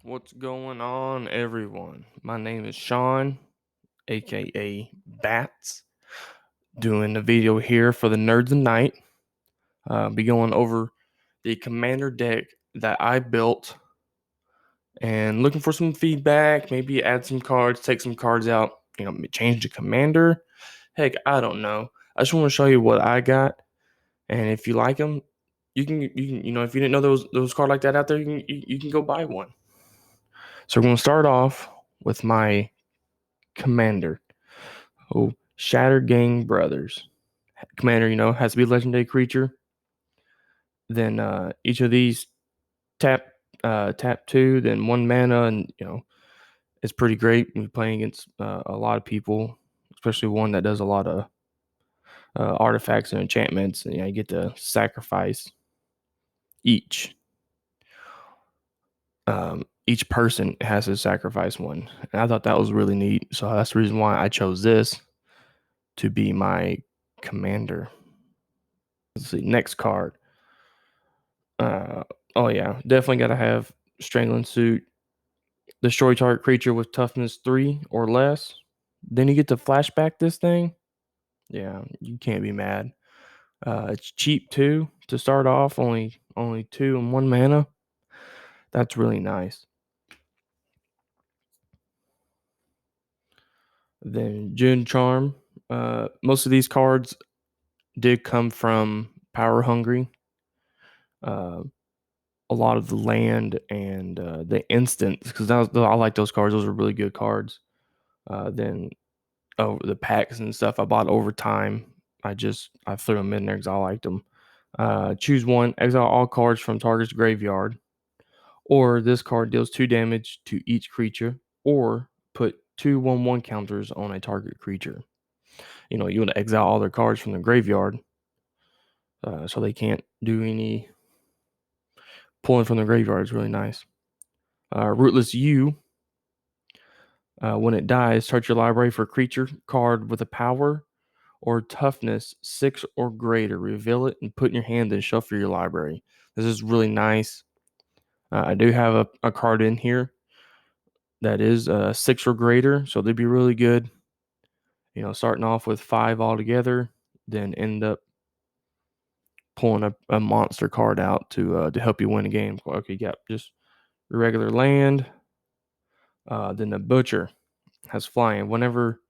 What's going on, everyone? My name is Sean, aka Bats, doing a video here for the Nerds of Night. Be going over the commander deck that I built and looking for some feedback, maybe add some cards, take some cards out, change the commander. Heck, I don't know. I just want to show you what I got, and if you like them, you can, if you didn't know those cards like that out there, you can go buy one. So we're gonna start off with my commander. Oh, Shattergang Brothers. Commander, has to be a legendary creature. Then each of these tap two, then one mana, and it's pretty great when you're playing against a lot of people, especially one that does a lot of artifacts and enchantments. And you get to sacrifice each. Each person has to sacrifice one, and I thought that was really neat. So that's the reason why I chose this to be my commander. Let's see, next card. Uh, oh yeah, definitely got to have Strangling Suit. Destroy target creature with toughness 3 or less. Then you get to flashback this thing. Yeah, you can't be mad. It's cheap too to start off. Only 2 and 1 mana. That's really nice. Then June Charm. Most of these cards did come from Power Hungry. A lot of the land and the instants, because I like those cards. Those are really good cards. Then the packs and stuff I bought over time. I threw them in there because I liked them. Choose one, exile all cards from target's graveyard, or this card deals 2 damage to each creature, or put 2/1/1 counters on a target creature. You want to exile all their cards from the graveyard, so they can't do any pulling from the graveyard. Is really nice. Rootless U. When it dies, search your library for a creature card with a power or toughness 6 or greater. Reveal it and put in your hand and shuffle your library. This is really nice. I do have a card in here that is 6 or greater, so they'd be really good. Starting off with 5 altogether, then end up pulling a monster card out to help you win a game. Okay, you got just regular land. Then the Butcher has flying. Whenever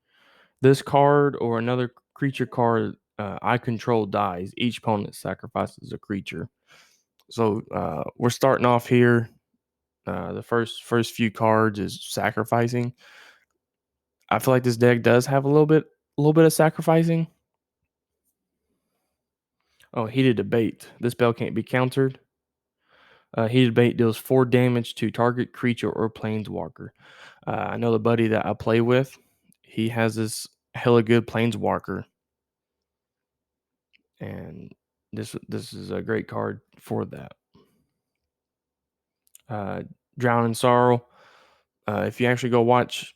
this card or another creature card I control dies, each opponent sacrifices a creature. So we're starting off here. The first few cards is sacrificing. I feel like this deck does have a little bit of sacrificing. Oh, Heated Debate. This spell can't be countered. Heated Debate deals 4 damage to target creature or planeswalker. I know the buddy that I play with. He has this hella good planeswalker, and this is a great card for that. Drown in Sorrow. If you actually go watch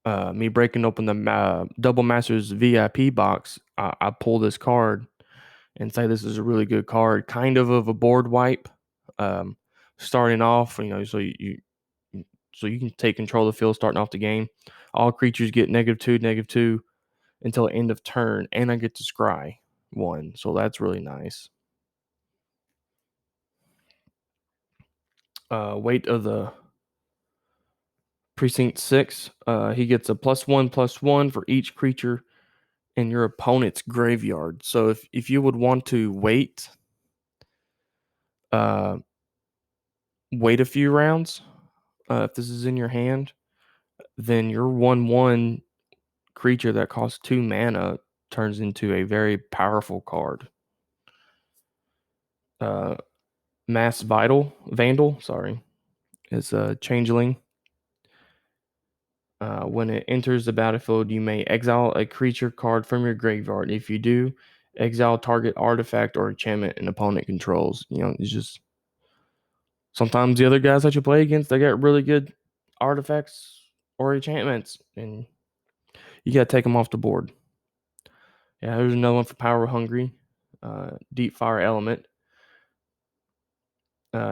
me breaking open the Double Masters VIP box, I pull this card and say this is a really good card, kind of a board wipe. Starting off, so you can take control of the field starting off the game. All creatures get -2 until end of turn, and I get to scry 1, so that's really nice. Weight of the Precinct 6. He gets a +1/+1 for each creature in your opponent's graveyard. So if you would want to uh, wait a few rounds, if this is in your hand, then your 1/1 creature that costs 2 mana turns into a very powerful card. Mass Vandal, is a changeling. When it enters the battlefield, you may exile a creature card from your graveyard. If you do, exile target artifact or enchantment an opponent controls. It's just sometimes the other guys that you play against, they got really good artifacts or enchantments, and you got to take them off the board. Yeah, there's another one for Power Hungry, Deep Fire Element.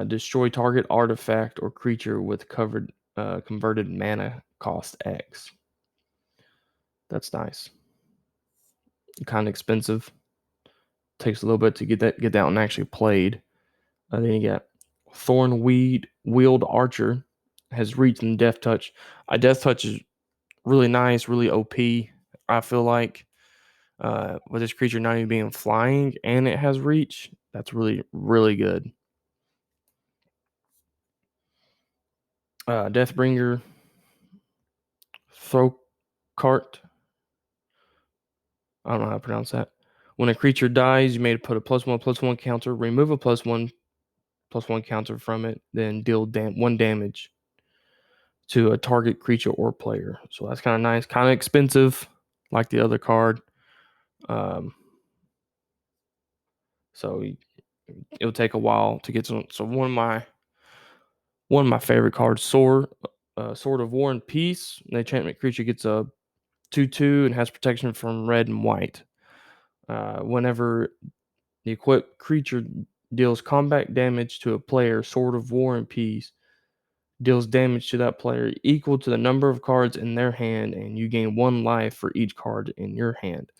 Destroy target artifact or creature with converted mana cost X. That's nice. Kind of expensive. Takes a little bit to get that one actually played. Then you got Thornweed Wield Archer, has reach and Death Touch. Death Touch is really nice, really OP. I feel like with this creature not even being flying and it has reach, that's really, really good. Deathbringer, Throw Cart. I don't know how to pronounce that. When a creature dies, you may put a +1/+1 counter, remove a +1/+1 counter from it, then deal 1 damage to a target creature or player. So that's kind of nice. Kind of expensive, like the other card. So it'll take a while to get to. So one of my favorite cards, Sword of War and Peace. The enchantment creature gets a 2/2 and has protection from red and white. Whenever the equipped creature deals combat damage to a player, Sword of War and Peace deals damage to that player equal to the number of cards in their hand, and you gain 1 life for each card in your hand.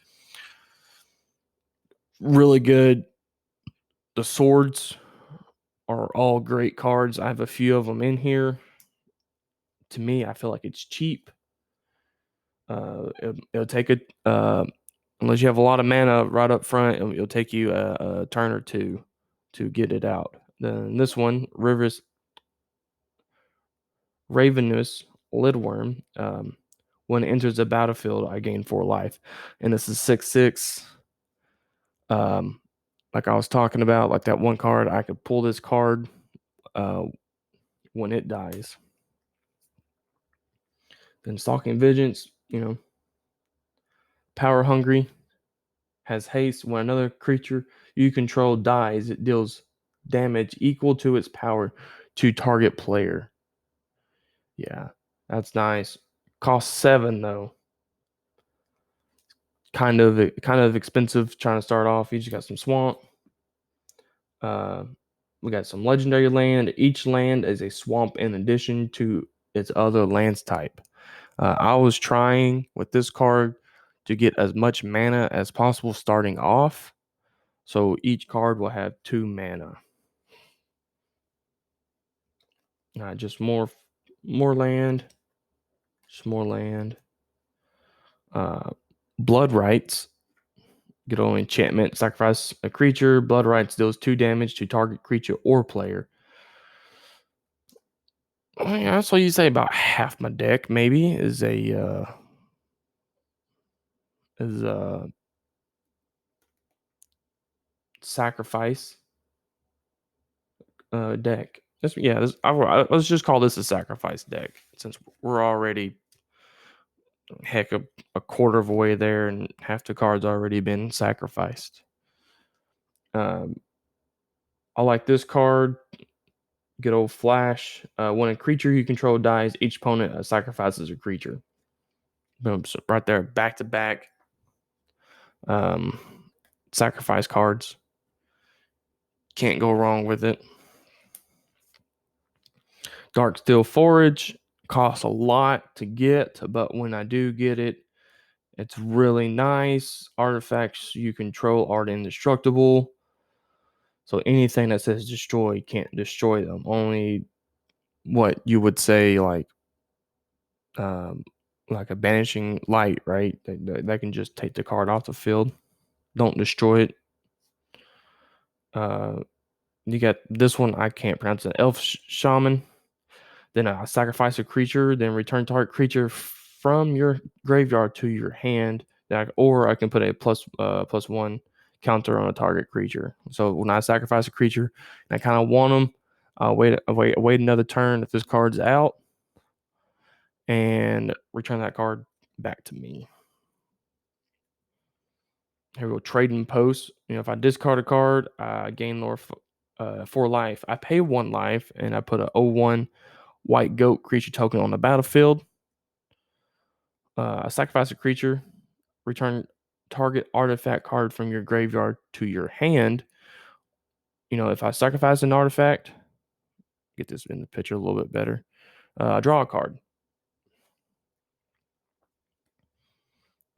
Really good. The swords are all great cards. I have a few of them in here. To me, I feel like it's cheap. It'll take unless you have a lot of mana right up front, it'll take you a turn or two to get it out. Then this one, Ravenous Lidworm. When it enters the battlefield, I gain 4 life, and this is 6/6. Like I was talking about, like that one card, I could pull this card when it dies. Then Stalking Vengeance, power hungry, has haste. When another creature you control dies, it deals damage equal to its power to target player. Yeah, that's nice. Costs 7 though. Kind of expensive trying to start off. You just got some swamp. We got some legendary land. Each land is a swamp in addition to its other lands type. I was trying with this card to get as much mana as possible starting off. So each card will have 2 mana. Just more land. Just more land. Blood Rights. Good old enchantment. Sacrifice a creature. Blood Rights deals 2 damage to target creature or player. Yeah, that's what you say. About half my deck maybe is a sacrifice deck. Let's just call this a sacrifice deck since we're already a quarter of a way there and half the cards already been sacrificed. I like this card. Good old Flash. When a creature you control dies, each opponent sacrifices a creature. Boom! So right there, back to back. Sacrifice cards. Can't go wrong with it. Darksteel Forage costs a lot to get, but when I do get it, it's really nice. Artifacts you control are indestructible. So anything that says destroy can't destroy them. Only what you would say like a banishing light, right? That can just take the card off the field. Don't destroy it. You got this one, I can't pronounce it. Elf Shaman. Then I sacrifice a creature, then return target creature from your graveyard to your hand. Or I can put a +1 counter on a target creature. So when I sacrifice a creature and I kind of want them, I'll wait another turn if this card's out, and return that card back to me. Here we go. Trading post. If I discard a card, I gain 4 life. I pay 1 life, and I put a 0/1 white goat creature token on the battlefield. Sacrifice a creature, return target artifact card from your graveyard to your hand. If I sacrifice an artifact, get this in the picture a little bit better. Draw a card.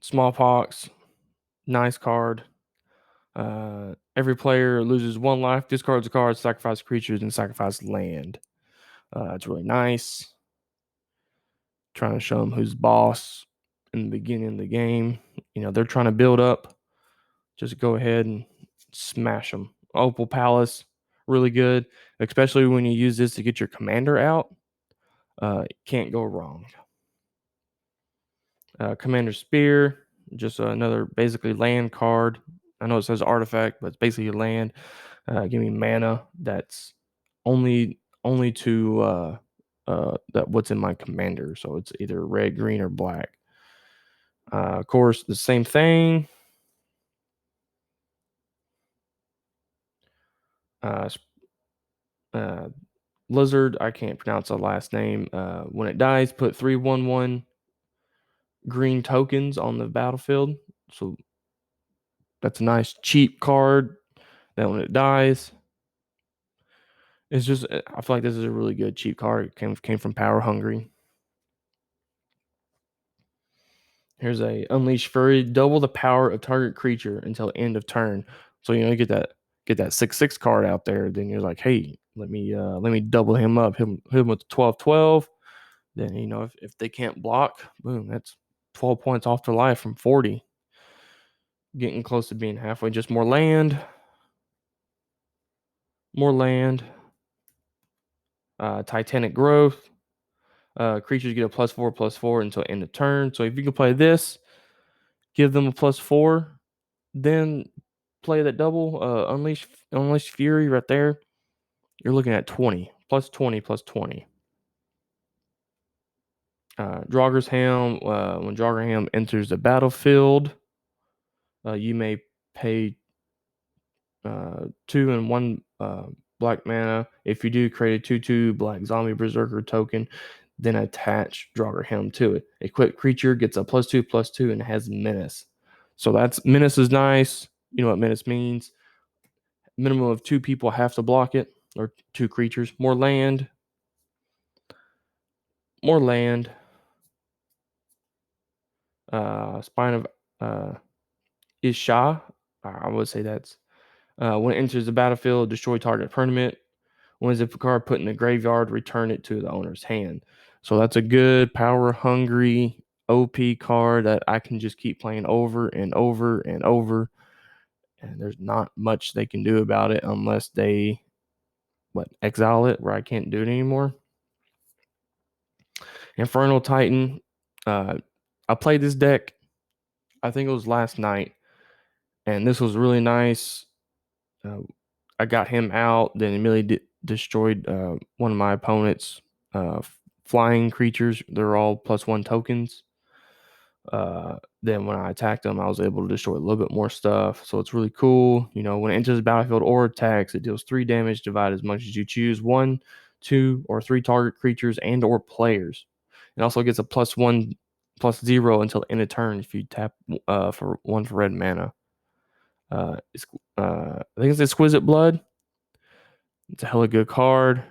Smallpox, nice card. Every player loses 1 life, discards a card, sacrifice creatures, and sacrifice land. It's really nice. Trying to show them who's boss in the beginning of the game. They're trying to build up. Just go ahead and smash them. Opal Palace, really good, especially when you use this to get your commander out. Can't go wrong. Commander Spear, just another basically land card. I know it says artifact, but it's basically land. Give me mana that's only to that what's in my commander. So it's either red, green, or black. Of course, the same thing. Lizard, I can't pronounce the last name. When it dies, put 3/1/1 green tokens on the battlefield. So that's a nice cheap card. That when it dies, it's just I feel like this is a really good cheap card. It came from Power Hungry. Here's a Unleash Fury, double the power of target creature until end of turn. So you get that 6/6 card out there. Then you're like, hey, let me double him up, hit him with 12/12. Then if they can't block, boom, that's 12 points off their life from 40. Getting close to being halfway. Just more land. Titanic Growth. Creatures get a +4/+4 until end of turn. So if you can play this, give them a +4, then play that double Unleash Fury right there. You're looking at 20 +20 +20. Draugr's Helm. When Draugr Helm enters the battlefield, you may pay 2 and 1 black mana. If you do, create a 2/2 black zombie berserker token, then attach Draugr Helm to it. Equipped creature gets a +2/+2 and has menace. So menace is nice. You know what menace means. Minimum of 2 people have to block it, or 2 creatures. More land. Spine of Isha. I would say that's when it enters the battlefield, destroy target permanent. When it's a card put in the graveyard, return it to the owner's hand. So that's a good power hungry OP card that I can just keep playing over and over and over. And there's not much they can do about it unless they exile it where I can't do it anymore. Infernal Titan. I played this deck, I think it was last night, and this was really nice. I got him out, then immediately destroyed one of my opponent's flying creatures. They're all +1 tokens. Then when I attacked them, I was able to destroy a little bit more stuff. So it's really cool. When it enters the battlefield or attacks, it deals 3 damage. Divide as much as you choose. 1, 2, or 3 target creatures and or players. It also gets a +1/+0 until end of turn if you tap for 1 for red mana. I think it's Exquisite Blood. It's a hella good card.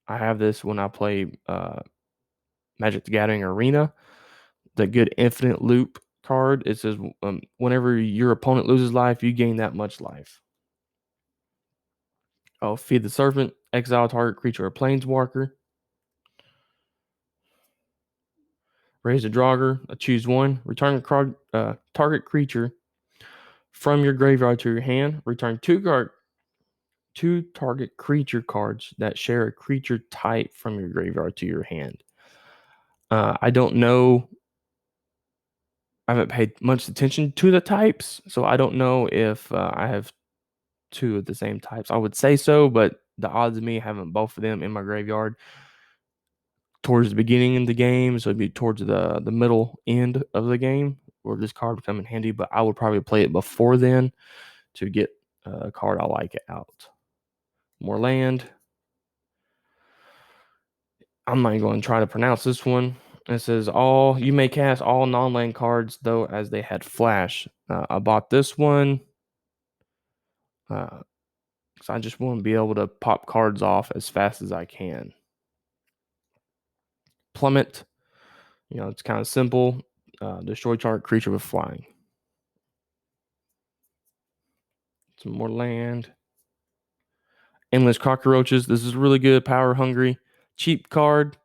I have this when I play Magic the Gathering Arena. The good infinite loop card. It says whenever your opponent loses life, you gain that much life. Oh, Feed the Serpent. Exile target creature or planeswalker. Raise a Draugr. Choose 1. Return a card, target creature from your graveyard to your hand. Return 2 target creature cards that share a creature type from your graveyard to your hand. I don't know. I haven't paid much attention to the types, so I don't know if I have 2 of the same types. I would say so, but the odds of me having both of them in my graveyard towards the beginning of the game, so it'd be towards the middle end of the game, where this card would come in handy. But I would probably play it before then to get a card I like out. More land. I'm not even going to try to pronounce this one. It says you may cast all non-land cards though as they had flash. I bought this one. So I just want to be able to pop cards off as fast as I can. Plummet, it's kind of simple. Destroy target creature with flying. Some more land. Endless cockroaches. This is really good. Power hungry. Cheap card.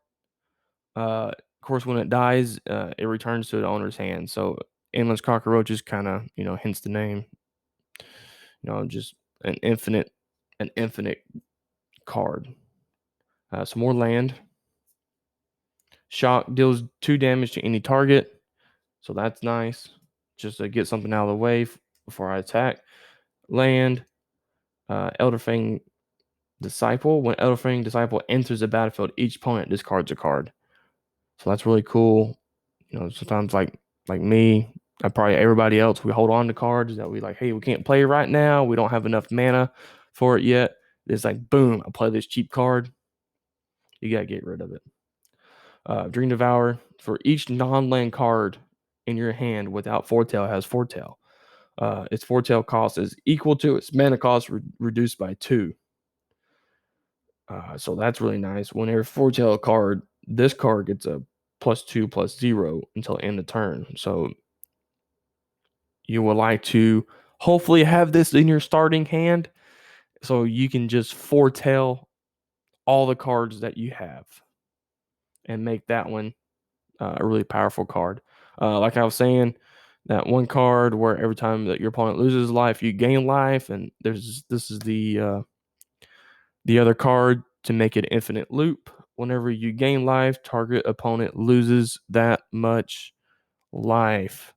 Of course, when it dies, it returns to the owner's hand. So endless cockroaches kind of, hence the name. Just an infinite card. Some more land. Shock deals 2 damage to any target. So that's nice. Just to get something out of the way before I attack. Land. Elderfang Disciple. When Elderfang Disciple enters the battlefield, each opponent discards a card. So that's really cool. Sometimes like me, and probably everybody else, we hold on to cards that we like, hey, we can't play right now. We don't have enough mana for it yet. It's like, boom, I play this cheap card. You got to get rid of it. Dream Devour. For each non-land card in your hand without Foretell has Foretell. Its Foretell cost is equal to its mana cost reduced by 2. So that's really nice. Whenever foretell a card, this card gets a +2/+0 until end of turn. So you would like to hopefully have this in your starting hand so you can just foretell all the cards that you have and make that one a really powerful card. Like I was saying, that one card where every time that your opponent loses life, you gain life, and this is the other card to make it infinite loop. Whenever you gain life, target opponent loses that much life.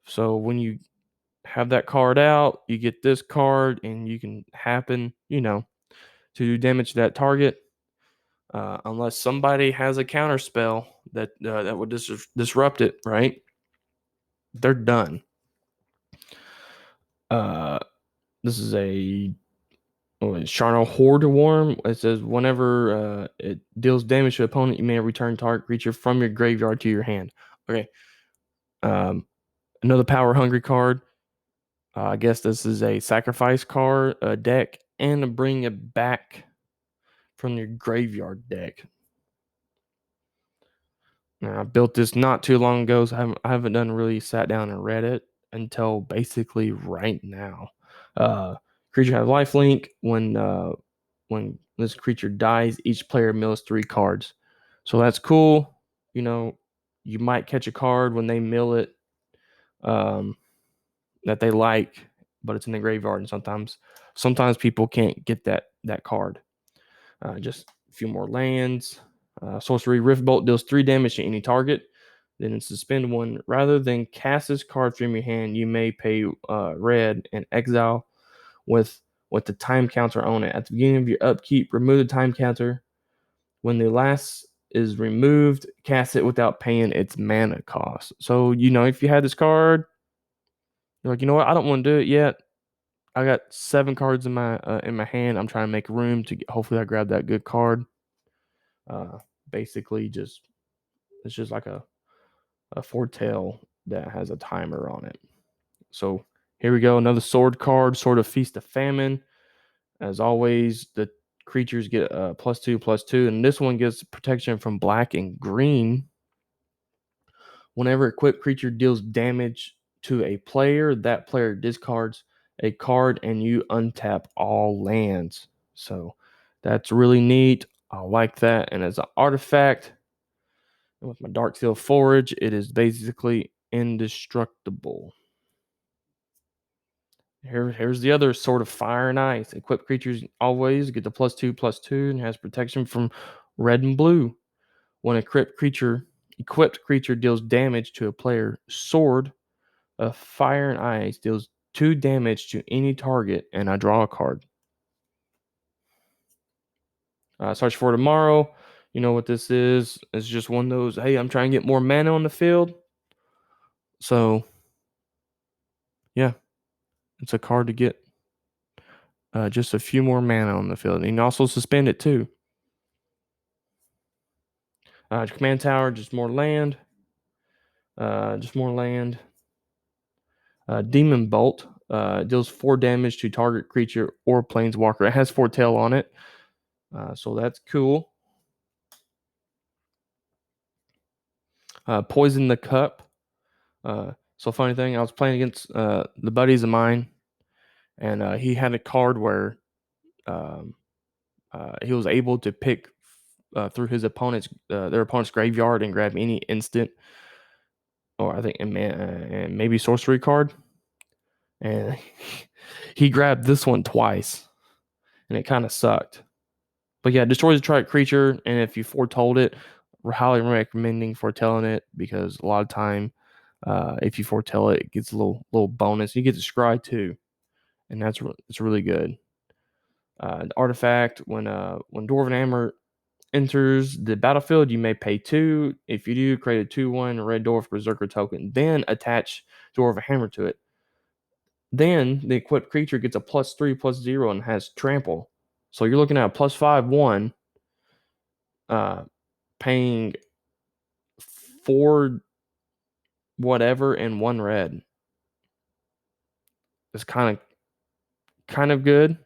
So when you have that card out, you get this card, and you can happen, to do damage to that target. Unless somebody has a counter spell that would disrupt it, right? They're done. This is a Charnel Horde Worm. It says whenever it deals damage to an opponent, you may return target creature from your graveyard to your hand. Okay. Another power hungry card. I guess this is a sacrifice card, a deck, and to bring it back from your graveyard deck. Now, I built this not too long ago, so I haven't done really sat down and read it until basically right now. Creature has lifelink. When this creature dies, each player mills 3 cards. So that's cool. You might catch a card when they mill it that they like, but it's in the graveyard, and sometimes people can't get that card. Just a few more lands. Sorcery Riftbolt deals 3 damage to any target. Then in suspend 1, rather than cast this card from your hand, you may pay red and exile with the time counter on it. At the beginning of your upkeep, remove the time counter. When the last is removed, cast it without paying its mana cost. So, if you had this card, you're like, you know what, I don't want to do it yet. I got 7 cards in my hand. I'm trying to make room to hopefully I grab that good card. Basically, it's just like a foretell that has a timer on it. So here we go, another sword card, Sword of Feast of Famine. As always, the creatures get a +2/+2, and this one gets protection from black and green. Whenever equipped creature deals damage to a player, that player discards a card and you untap all lands. So that's really neat. I like that. And as an artifact, with my Darksteel Forge, it is basically indestructible. Here's the other Sword of Fire and Ice. Equipped creatures always get the +2/+2 and has protection from red and blue. When a equipped creature deals damage to a player, Sword of Fire and Ice deals 2 damage to any target, and I draw a card. Search for Tomorrow. You know what this is? It's just one of those, hey, I'm trying to get more mana on the field. So, yeah, it's a card to get just a few more mana on the field. And you can also suspend it too. Command Tower, just more land. Demon Bolt. Deals 4 damage to target creature or planeswalker. It has foretell on it, so that's cool. Poison the Cup. So funny thing, I was playing against the buddies of mine, and he had a card where um, he was able to pick through his their opponent's graveyard and grab any instant, or I think and maybe sorcery card, and he grabbed this one twice, and it kind of sucked. But yeah, destroys a target creature, and if you foretold it, we're highly recommending foretelling it because a lot of time, if you foretell it, it gets a little bonus. You get to scry too, and it's really good. The artifact when Dwarven Hammer enters the battlefield, you may pay 2. If you do, create a 2/1 red dwarf berserker token, then attach Dwarven Hammer to it. Then the equipped creature gets a +3/+0 and has trample. So you're looking at a +5/1, paying 4 whatever and 1 red. It's kind of good,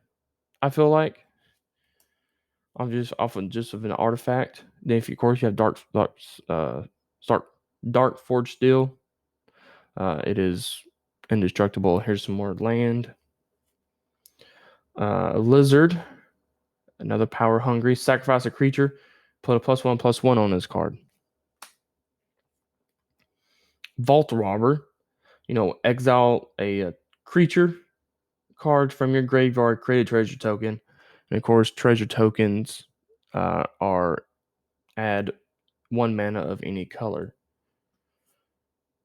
I feel like. I'm just off of an artifact. Then if you, of course, you have dark forge steel. It is indestructible. Here's some more land. Lizard, another power hungry. Sacrifice a creature. Put a +1/+1 on this card. Vault Robber, exile a creature card from your graveyard, create a treasure token. And of course, treasure tokens are add 1 mana of any color.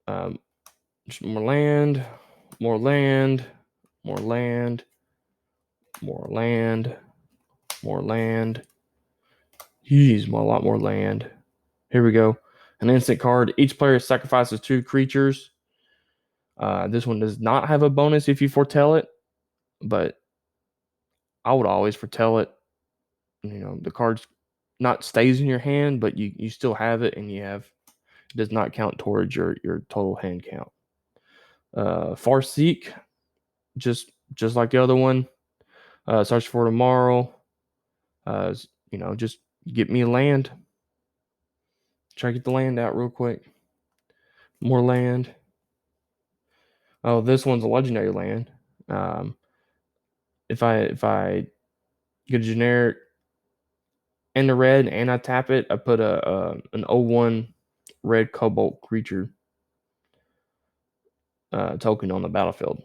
Just more land, more land, more land, more land, more land. Jeez, a lot more land. Here we go. An instant card. Each player sacrifices 2 creatures. This one does not have a bonus if you foretell it, but I would always foretell it. The card's not stays in your hand, but you still have it, and it does not count towards your total hand count. Farseek, just like the other one. Search for tomorrow. Just get me a land. Try to get the land out real quick. More land. Oh, this one's a legendary land. If I get a generic in the red and I tap it, I put an 0/1 red cobalt creature token on the battlefield.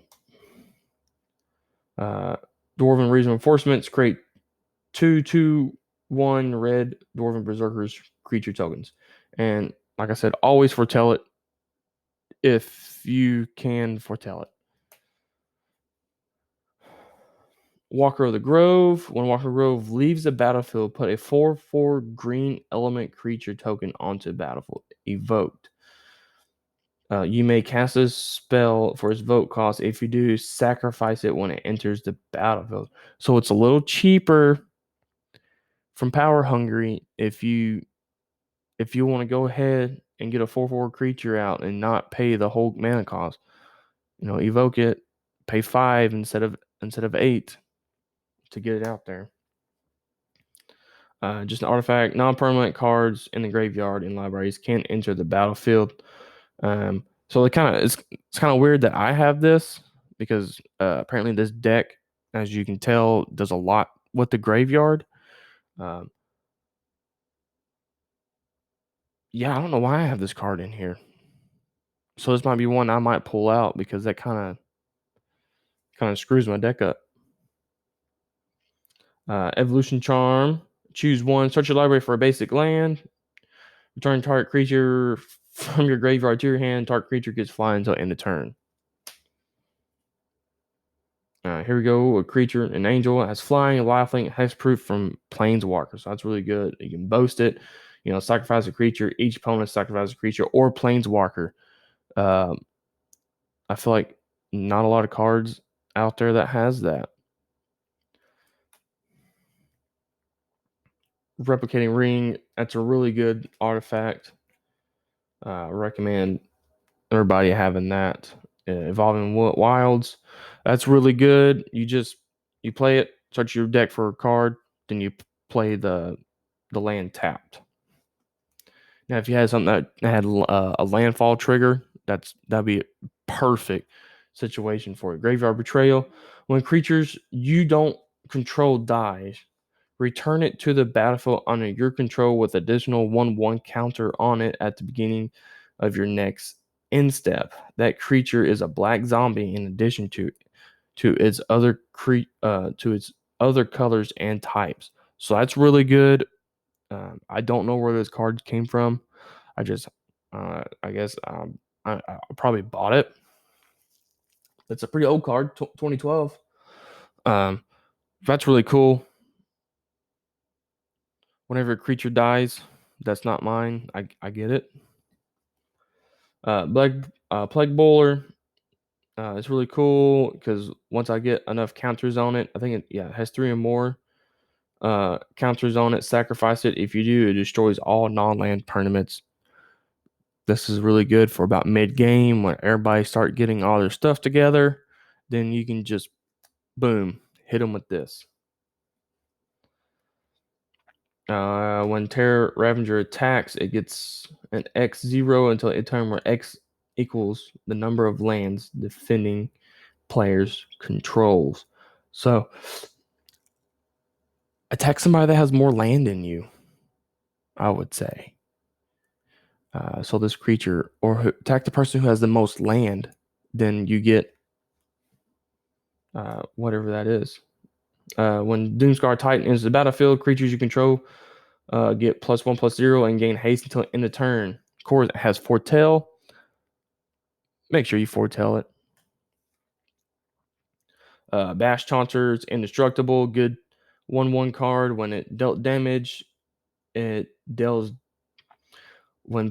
Dwarven Reinforcements create 2/2/1 red Dwarven Berserkers creature tokens. And like I said, always foretell it if you can foretell it. Walker of the Grove. When Walker of the Grove leaves the battlefield, put a 4/4 green element creature token onto the battlefield. Evoked. You may cast a spell for its vote cost. If you do, sacrifice it when it enters the battlefield. So it's a little cheaper from Power Hungry if you want to go ahead and get a 4/4 creature out and not pay the whole mana cost. Evoke it, pay 5 instead of 8 to get it out there. Just an artifact. Non-permanent cards in the graveyard and libraries can't enter the battlefield. So it's kind of weird that I have this because apparently this deck, as you can tell, does a lot with the graveyard. Yeah, I don't know why I have this card in here. So this might be one I might pull out because that kind of screws my deck up. Evolution Charm. Choose 1. Search your library for a basic land. Return target creature from your graveyard to your hand. Target creature gets flying until end of turn. Here we go. A creature, an angel, has flying, lifelink, hexproof from planeswalker. So that's really good. You can boast it. Sacrifice a creature. Each opponent sacrifices a creature or planeswalker. I feel like not a lot of cards out there that has that. Replicating Ring. That's a really good artifact. Recommend everybody having that. Evolving Wilds. That's really good. You play it, search your deck for a card, then you play the land tapped. Now, if you had something that had a landfall trigger, that'd be a perfect situation for it. Graveyard Betrayal. When creatures you don't control dies, return it to the battlefield under your control with additional 1/1 counter on it at the beginning of your next end step. That creature is a black zombie in addition to its other colors and types. So that's really good. I don't know where this card came from. I just, I guess, I probably bought it. It's a pretty old card, 2012. Um, that's really cool. Whenever a creature dies, that's not mine. I get it. Plague Bowler. It's really cool because once I get enough counters on it, I think it has 3 or more counters on it. Sacrifice it. If you do, it destroys all non-land permanents. This is really good for about mid-game when everybody start getting all their stuff together. Then you can just, boom, hit them with this. When Terror Ravager attacks, it gets an X0 until a turn where X equals the number of lands defending players controls. So attack somebody that has more land than you, I would say. So this creature, or attack the person who has the most land, then you get whatever that is. When Doomscar Titan enters the battlefield, creatures you control get +1/+0 and gain haste until end of turn. Of course, it has Foretell. Make sure you foretell it. Bash Taunter's indestructible. Good 1/1 card. When it dealt damage, it deals. When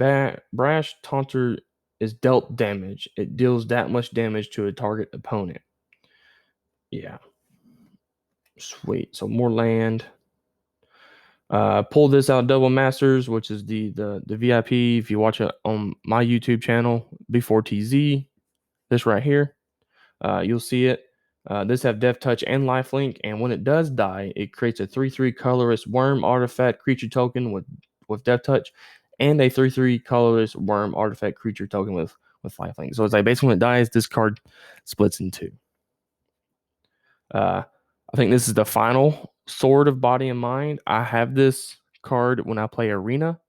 Brash Taunter is dealt damage, it deals that much damage to a target opponent. Yeah. Sweet. So more land. Pull this out, Double Masters, which is the VIP. If you watch it on my YouTube channel, B4TZ, this right here, you'll see it. This have Death Touch and Lifelink, and when it does die, it creates a 3/3 colorless worm artifact creature token with Death Touch, and a 3/3 colorless worm artifact creature token with Lifelink. So it's like basically when it dies, this card splits in two. I think this is the final Sword of Body and Mind. I have this card when I play Arena.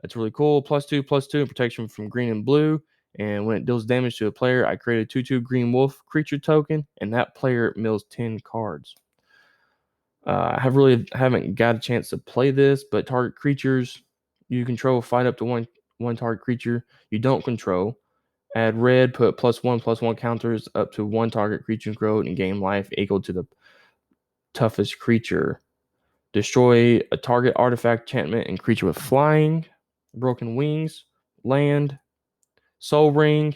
It's really cool. +2/+2 protection from green and blue. And when it deals damage to a player, I create a 2/2 green wolf creature token, and that player mills 10 cards. I haven't got a chance to play this, but target creatures you control fight up to one target creature you don't control. Add red, put +1/+1 counters up to one target creature controlled and gain life equal to the toughest creature. Destroy a target artifact, enchantment, and creature with flying, broken wings, land, soul ring.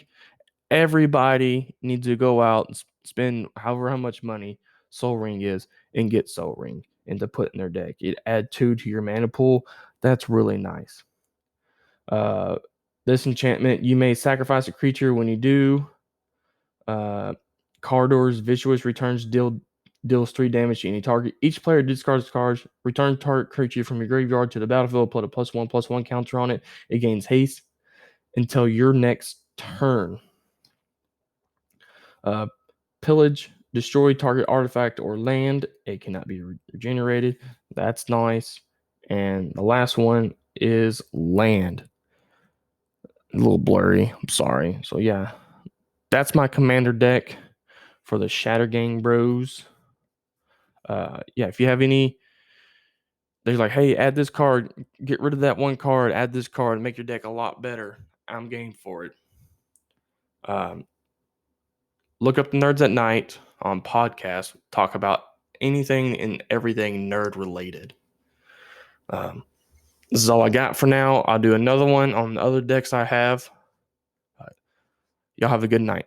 Everybody needs to go out and spend how much money soul ring is and get soul ring and to put in their deck. You add 2 to your mana pool. That's really nice. This enchantment, you may sacrifice a creature. When you do, Cardor's Vicious returns deals 3 damage to any target. Each player discards cards. Return target creature from your graveyard to the battlefield. Put a +1/+1 counter on it. It gains haste until your next turn. Pillage, destroy target artifact or land. It cannot be regenerated. That's nice. And the last one is land. A little blurry. I'm sorry. So yeah, that's my commander deck for the Shattergang Bros. Yeah, if you have any, they're like, hey, add this card, get rid of that one card, add this card, make your deck a lot better. I'm game for it. Look up the Nerds at Night on podcast. Talk about anything and everything nerd related. This is all I got for now. I'll do another one on the other decks I have. Y'all have a good night.